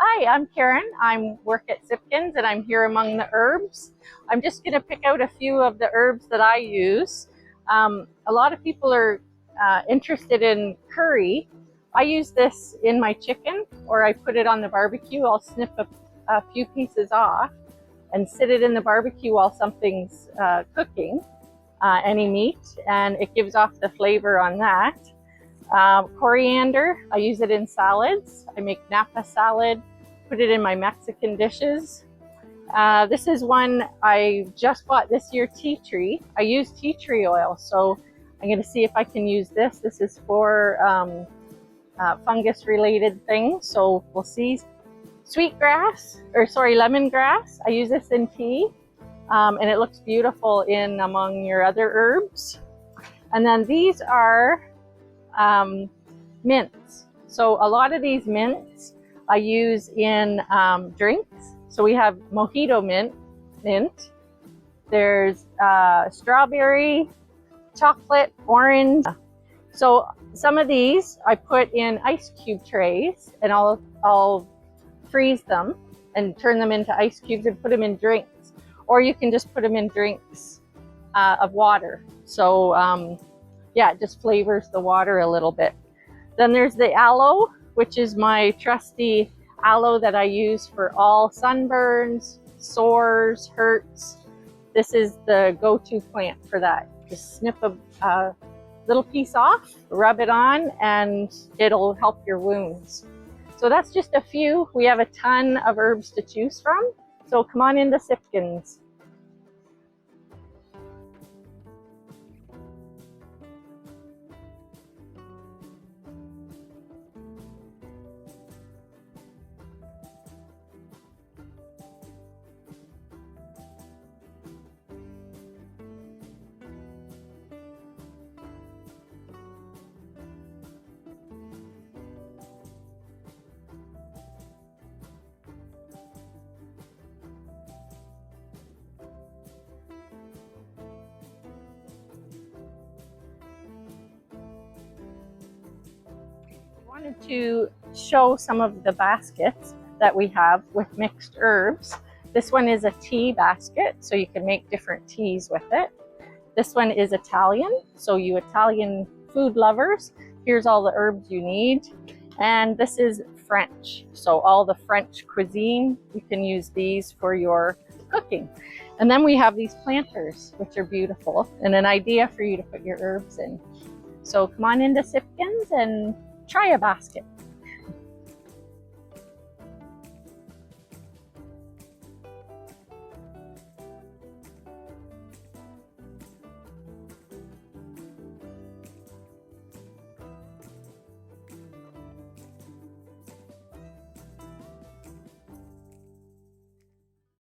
Hi, I'm Karin. I work at Sipkens and I'm here among the herbs. I'm just going to pick out a few of the herbs that I use. A lot of people are interested in curry. I use this in my chicken, or I put it on the barbecue. I'll snip a few pieces off and sit it in the barbecue while something's cooking, any meat, and it gives off the flavor on that. Coriander, I use it in salads. I make Napa salad, put it in my Mexican dishes. This is one I just bought this year, tea tree. I use tea tree oil, so I'm going to see if I can use this. This is for fungus related things, so we'll see. Sweetgrass, lemongrass, I use this in tea, and it looks beautiful in among your other herbs. And then these are mints. So a lot of these mints I use in drinks. So we have mojito mint. There's strawberry, chocolate, orange. So some of these I put in ice cube trays, and I'll freeze them and turn them into ice cubes and put them in drinks. Or you can just put them in drinks of water. So yeah, it just flavors the water a little bit. Then there's the aloe, which is my trusty aloe that I use for all sunburns, sores, hurts. This is the go-to plant for that. Just snip a little piece off, rub it on, and it'll help your wounds. So that's just a few. We have a ton of herbs to choose from. So come on into Sipkens. I wanted to show some of the baskets that we have with mixed herbs. This one is a tea basket, so you can make different teas with it. This one is Italian, so you Italian food lovers, here's all the herbs you need. And this is French, so all the French cuisine, you can use these for your cooking. And then we have these planters, which are beautiful, and an idea for you to put your herbs in. So come on into Sipkens and try a basket.